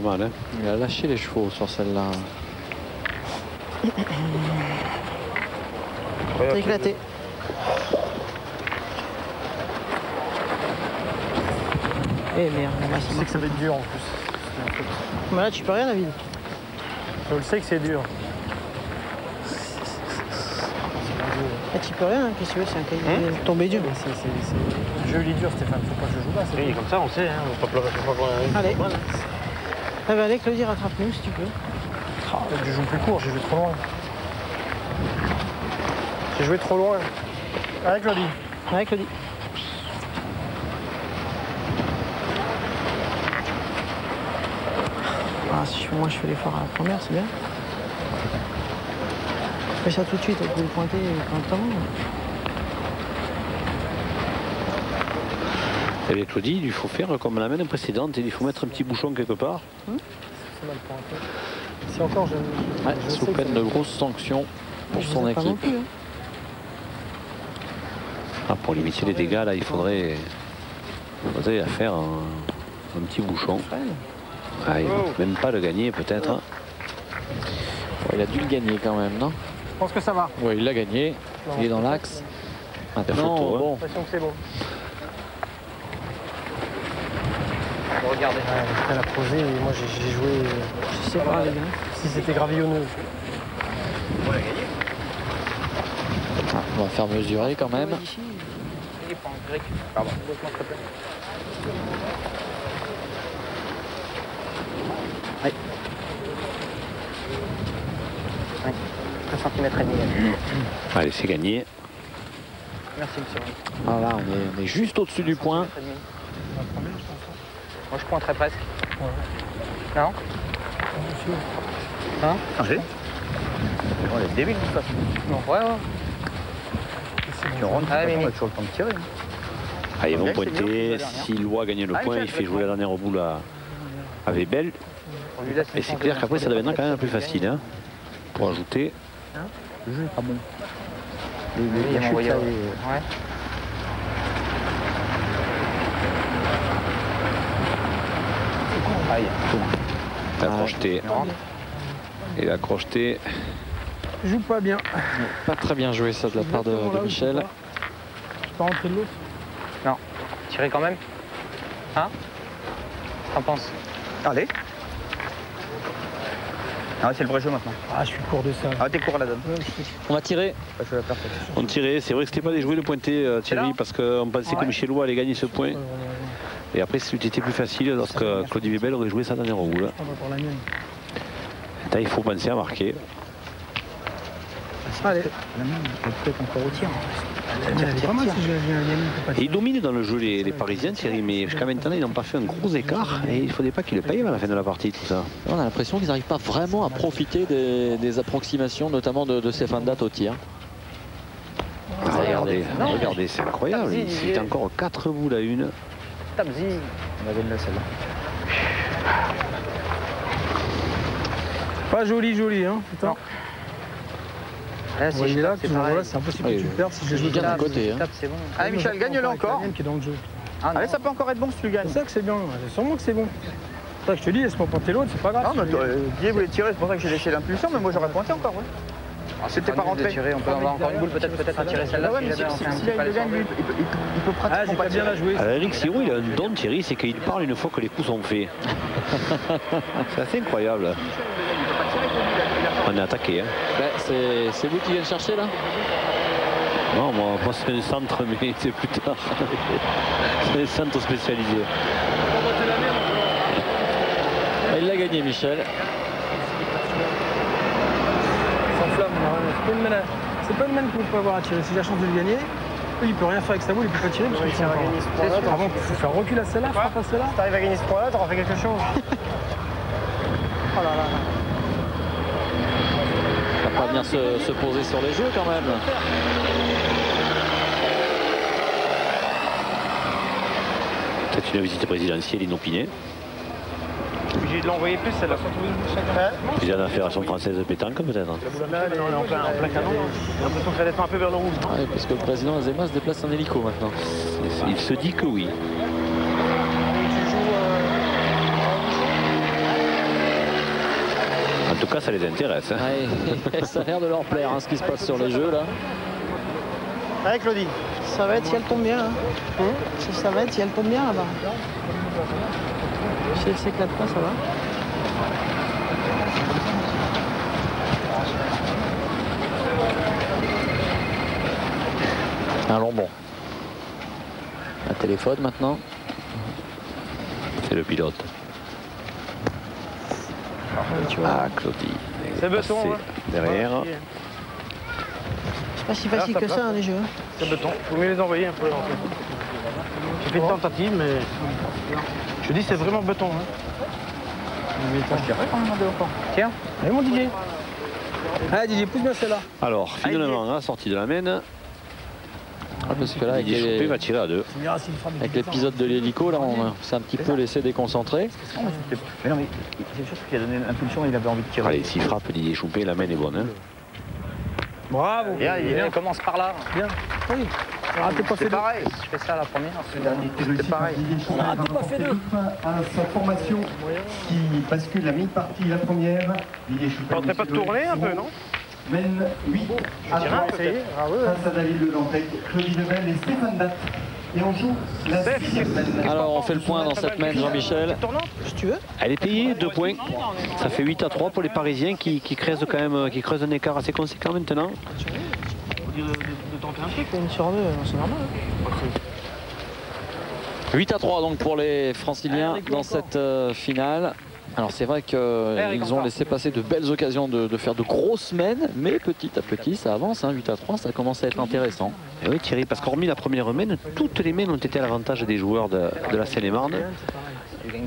pas mal. Hein. Il a lâché les chevaux sur celle-là. T'as éclaté. Eh merde, Je sais que ça va être dur en plus. Mais là, tu peux rien, David. Je le sais que c'est dur. Là, tu peux rien, hein. Qu'est-ce que tu veux, c'est un cahier tombé dur. Le jeu il est dur, Stéphane, faut pas que je joue là. Oui, comme ça on sait, hein. On va pas pleurer chaque fois qu'on a Allez. Allez, Claudie, rattrape-nous si tu peux. Ah, je joue plus court, j'ai joué trop loin. J'ai joué trop loin. Allez, Claudie. Allez, Claudie. Ah, si moi je fais l'effort à la première, c'est bien. Fais ça tout de suite, vous pouvez pointer quand même. Et bien Claudie, il lui faut faire comme la main précédente, il faut mettre un petit bouchon quelque part. C'est mal pointé. Si encore je Sous peine de grosses sanctions pour son équipe. Plus, hein. Ah, pour limiter les dégâts, là, il faudrait faire un petit bouchon. Ah, il ne va même pas le gagner, peut-être. Hein. Bon, il a dû le gagner quand même, non? pense que ça va. Oui, il l'a gagné. Non, il est dans l'axe. Maintenant, photo, bon. J'ai l'impression que c'est bon. Regardez. Elle a posé et moi j'ai joué. Je sais pas, les gars. Si c'était gravillonneux. Ah, on va faire mesurer quand même. Pardon. Oui. 1 cm et demi. Allez, c'est gagné. Merci monsieur. Voilà, on est juste au-dessus du point. Moi je pointerais presque. Ouais. Non. Hein? Changé. On est débile de toute façon. Non. Ouais, ouais. Tu rentres, Ah, on mais a toujours le temps de tirer. Ah, ils vont Bien que c'est pointer. bien, c'est la Si Loa gagne le Ah, point, Michel, il fait jouer la dernière boule à Weibel. On lui laisse Et c'est clair qu'après, ça deviendra quand même plus facile. Hein, pour ajouter. Le jeu est pas bon. il m'a envoyé. Ouais. Aïe. La crocheté. Et la crocheté. Joue pas bien. Pas très bien joué ça de la part de Michel. Je peux pas rentrer de l'autre. Non. Tirer quand même. Hein? T'en penses? Allez. Ah, c'est le vrai jeu maintenant. Ah, je suis court de ça. Ah, t'es court là-dedans. On va tirer. Je fais la perfection. On tirait. C'est vrai que c'était pas déjoué le pointé, Thierry, parce qu'on pensait que Michel Loa allait gagner ce point. Et après, c'était plus facile lorsque Claudie Weibel aurait joué sa dernière boule. Pour la mienne. Là, il faut penser à marquer. Allez. La mienne, elle peut être encore au tir. C'est pas mal si j'ai un gamin qui peut pas Et ils dominent dans le jeu les Parisiens, Thierry, mais jusqu'à maintenant, ils n'ont pas fait un gros écart. Et il ne faudrait pas qu'ils le payent à la fin de la partie, tout ça. On a l'impression qu'ils n'arrivent pas vraiment à profiter des approximations, notamment de Stéphane Datt au tir. Ah, regardez, c'est incroyable. C'est encore 4 boules à 1. Tabzi. On avait de là celle-là. Pas joli, hein, putain. Là, Vous voyez là, toujours là, c'est impossible que tu Oui, le perdes si je je joue viens bien. d'un côté. Hein. C'est bon. Allez, Michel, gagne-le encore. Qui est dans le jeu. Ah, non. Allez, ça peut encore être bon si tu gagnes. C'est ça que c'est bien, c'est sûrement que c'est bon. C'est ça que je te dis, laisse-moi pointer l'autre, c'est pas grave. Non, mais Guy voulait tirer, c'est pour ça que j'ai laissé l'impulsion, mais moi j'aurais pointé encore, ouais. C'était pas rentré. On peut avoir encore une boule, peut-être à tirer celle-là. Ouais, mais si il gagne, lui, il peut Ah, pratiquement j'ai pas pas bien la tirer. jouer. Alors, Eric Sirou, il a un don, Thierry, c'est qu'il parle une fois que les coups sont faits. C'est assez incroyable. On est attaqué. Hein. Ben, c'est vous qui viens de chercher là? Non, moi c'est un centre, mais c'est plus tard. C'est un centre spécialisé. Il l'a gagné, Michel. Sans flamme, c'est pas une main qu'on peut avoir à tirer. Si j'ai la chance de le gagner, lui, il peut rien faire avec sa boule, il peut pas tirer. Parce qu'il va gagner ce point-là. Avant, il faut faire recul à celle-là, frappe à celle-là. Si t'arrives à gagner ce point-là, t'auras fait quelque chose. Oh là là. Il va pas venir se poser sur les jeux quand même. Peut-être une visite présidentielle inopinée. Obligé de l'envoyer plus, celle-là. Président de la Fédération française de pétanque, peut-être. On est en plein canon. J'ai l'impression que ça descend un peu vers le rouge. Ouais, parce que le président Azema se déplace en hélico maintenant. Il se dit que oui. cas, ça les intéresse. Hein. Ouais, ça a l'air de leur plaire, hein, ce qui se passe sur les jeux là. Allez Claudie. Ça va être si elle tombe bien. Hein. Ça va être si elle tombe bien là-bas. Si elle s'éclate pas, ça va. Alors bon. Un téléphone maintenant. C'est le pilote. Ah, Claudie. C'est Beton. Hein. Derrière. C'est pas si facile que ça, hein, les jeux. C'est Beton. Faut mieux les envoyer un peu. J'ai fait une tentative, mais je dis c'est vraiment Beton. Hein. Tiens, allez mon Didier. Allez Didier, pousse bien celle-là. Alors, finalement, la sortie de la mène. Ah, parce que là, avec Didier Choupé va tirer à 2. avec l'épisode de l'hélico, là, on s'est un petit peu laissé déconcentrer. Mais non, mais c'est juste qu'il a donné l'impulsion et il avait envie de tirer. Allez, s'il frappe Didier Choupé, la mène est bonne. Hein. Bravo. On commence par là. Bien. Oui. Ah, t'es pas fait C'est deux. pareil. Je fais ça la première. C'est pareil. Ah, t'es pas fait deux. À sa formation qui bascule la mi-partie, la première. Didier Choupé. On pas de tourner un peu, non? Mène 8 à 3 face à David Le Dantec, Claudie Lebel et Stéphane Datt. Et on joue la 6e mène. Alors on fait le point dans cette mène, Jean-Michel. Si tu veux. Elle est payée 2 points. Ça fait 8 à 3 pour les Parisiens qui creusent quand même, qui creusent un écart assez conséquent maintenant. De tenter un truc. Une sur deux, c'est normal. Hein. 8 à 3 donc pour les Franciliens dans cette finale. Alors c'est vrai qu'ils ont laissé passer de belles occasions de faire de grosses mènes, mais petit à petit ça avance, hein, 8 à 3, ça commence à être intéressant. Et oui Thierry, parce qu'hormis la première mène, toutes les mènes ont été à l'avantage des joueurs de la Seine-et-Marne.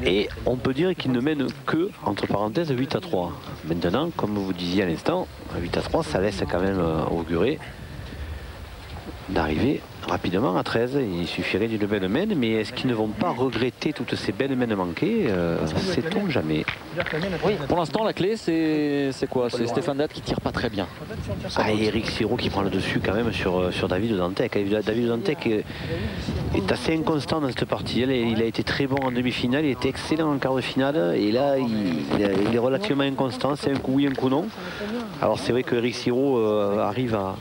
Et on peut dire qu'ils ne mènent que, entre parenthèses, 8 à 3. Maintenant, comme vous disiez à l'instant, 8 à 3, ça laisse quand même augurer d'arriver rapidement à 13. Il suffirait d'une belle mène, mais est-ce qu'ils ne vont pas regretter toutes ces belles mènes manquées? Sait-on jamais. Oui, pour l'instant la clé c'est quoi? C'est Stéphane Datt qui tire pas très bien. Ah, et Eric Siro qui prend le dessus quand même sur David Dantec. David Dantec est assez inconstant dans cette partie. Il a été très bon en demi-finale, il était excellent en quart de finale, et là il est relativement inconstant, c'est un coup oui, un coup non. Alors c'est vrai que Eric Siro arrive à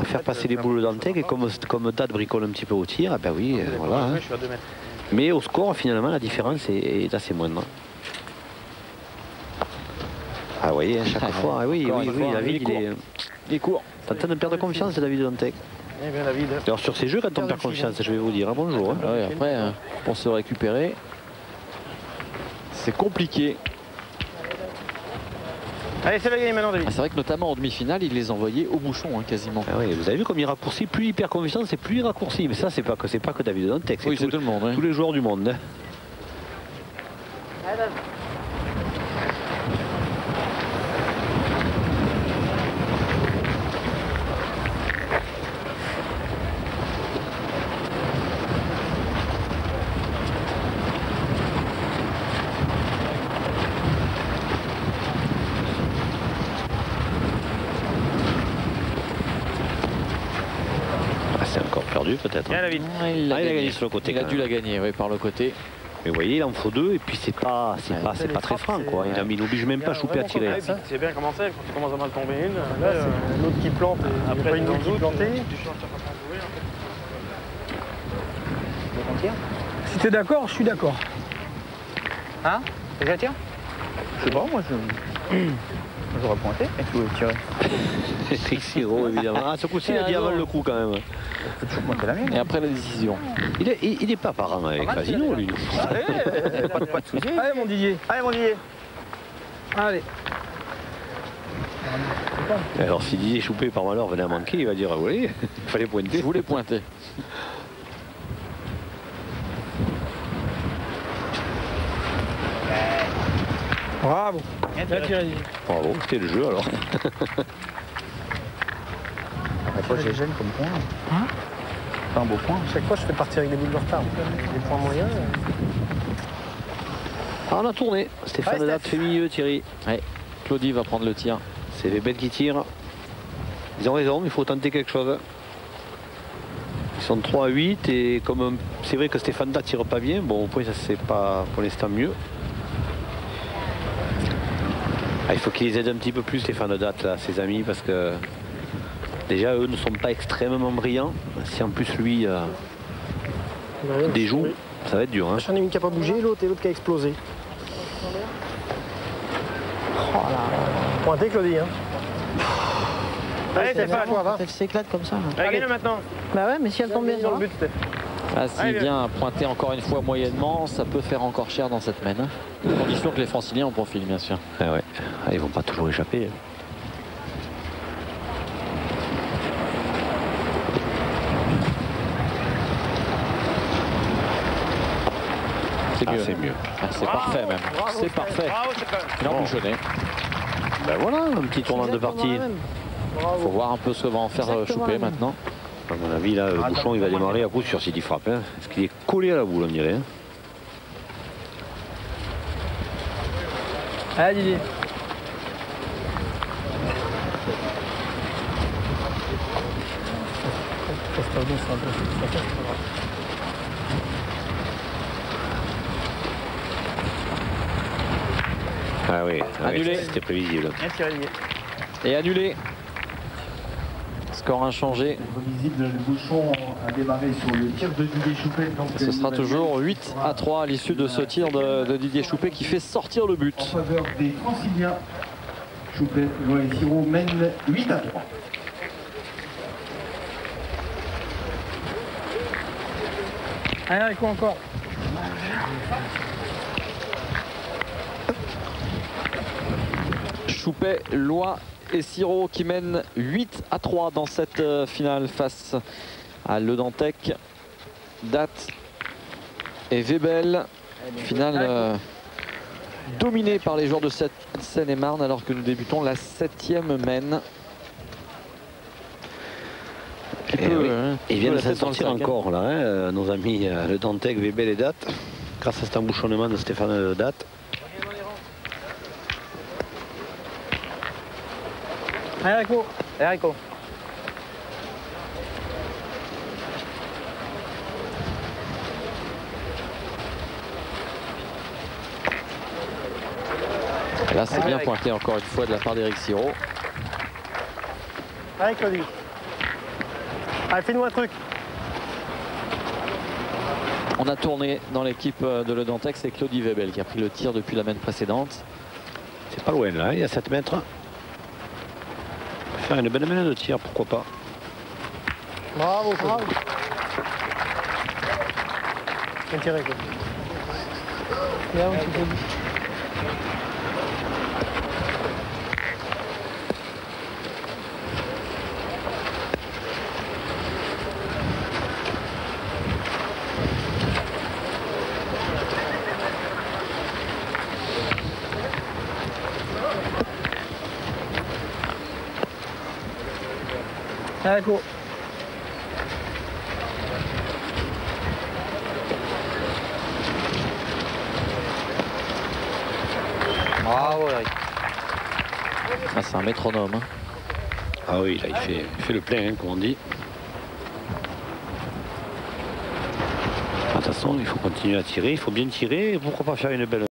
faire passer les boules de Dantec, et comme Datt bricole un petit peu au tir, eh ben oui, voilà. Hein. Mais au score, finalement, la différence est assez moindre. Ah oui, chaque fois, oui, David, il est court. T'es en train de perdre confiance, David Dantec. Eh bien, David. Alors sur ces jeux, quand on perd confiance, je vais vous dire, bonjour. Hein. Ouais, après, pour se récupérer, c'est compliqué. Allez, c'est la gagne maintenant, David. Ah, c'est vrai que notamment en demi-finale, il les envoyait au bouchon, hein, quasiment. Ah oui, vous avez vu comme il raccourcit, plus il perd confiance et plus il raccourcit. Mais ça, c'est pas que David Dantec, Oui, c'est tout le monde. Oui. Tous les joueurs du monde. Hein. Peut-être. Il a gagné sur le côté. Il a dû la gagner, oui, par le côté. Mais vous voyez, il en faut 2 et puis c'est pas très franc, quoi. Il n'oblige même pas Choupé à tirer. C'est bien commencé quand tu commences à mal tomber une. Là, l'autre qui plante, après une autre qui plantée. Si t'es d'accord, je suis d'accord. Hein? Déjà tire? Je sais pas, moi j'aurais pointé et tu voulais tirer. Eric Siro, évidemment. Ah, ce coup-ci, il a dit avant le coup quand même. Et après la décision. Il n'est pas parent avec Casino, lui. Allez, pas de soucis. Allez, mon Didier. Allez, mon Didier. Allez. Alors, si Didier Choupé, par malheur, venait à manquer, il va dire, oui, il fallait pointer. Je voulais pointer. Bravo. Bien tiré. Bravo, c'était le jeu alors. Après, j'ai gêne comme point. Hein? Pas un beau point. Chaque fois, je fais partir avec des boules de retard. Des points moyens. Ah, on a tourné. Stéphane Datt fait milieu, Thierry. Ouais. Claudie va prendre le tir. C'est les bêtes qui tirent. Ils ont raison, il faut tenter quelque chose. Ils sont 3 à 8 et comme c'est vrai que Stéphane Datt tire pas bien, bon au point ça c'est pas pour l'instant mieux. Ah, il faut qu'ils les aident un petit peu plus les fans de date, là, ses amis, parce que déjà eux ne sont pas extrêmement brillants. Si en plus lui déjoue, ça va être dur. Hein. J'en ai une qui n'a pas bougé, l'autre et l'autre qui a explosé. Oh là là. Pointez Claudie. Hein. Allez, elle s'éclate comme ça. Allez, maintenant. Bah ouais, mais si elle tombe bien sur le but, Steph. Ah, s'il vient à pointer encore une fois moyennement, ça peut faire encore cher dans cette mène. À condition que les Franciliens en profitent, bien sûr. Ah ouais. Ah, ils vont pas toujours échapper. C'est mieux. C'est mieux. Ah, c'est parfait même. C'est parfait. Il a embouchonné. Ben voilà, un petit tournant de partie. Il faut voir un peu ce que va en faire Choupé maintenant. À mon avis, là, le bouchon, il va démarrer à coup sûr s'il y frappe. Hein. Parce qu'il est collé à la boule, on dirait. Hein. Allez, Didier. Ah oui, annulé. C'était prévisible. Bien tiré, Didier. Et annulé. Score inchangé. Visible, le bouchon a démarré sur le tir de Didier Choupé. Donc Ce sera toujours 8-3 à l'issue de ce tir de Didier Choupé qui fait sortir le but. En faveur des Franciliens. Choupé, Loïc Siro mène 8-3. Allez, avec quoi encore? Choupé, Loy et Siro qui mènent 8-3 dans cette finale face à Le Dantec, Date et Webel. Finale dominée par les joueurs de Seine-et-Marne alors que nous débutons la 7e mène. Ils viennent de s'en sortir encore là, hein, nos amis Le Dantec, Webel et Date, grâce à cet embouchonnement de Stéphane Date. Allez, Rico. Allez, Rico. Là, c'est bien pointé encore une fois de la part d'Éric Siro. Allez, Claudie. Allez, fais-nous un truc. On a tourné dans l'équipe de Le Dantec, c'est Claudie Webel qui a pris le tir depuis la mène précédente. C'est pas loin là, il y a 7 mètres. Faire une belle mène de tir, pourquoi pas. Bravo, bravo. Bien tiré, quoi. Là, on se dit. Allez, go. Bravo, Eric. Ah, c'est un métronome. Hein. Ah oui, là il fait le plein, hein, comme on dit. Attention, il faut continuer à tirer, il faut bien tirer, et pourquoi pas faire une belle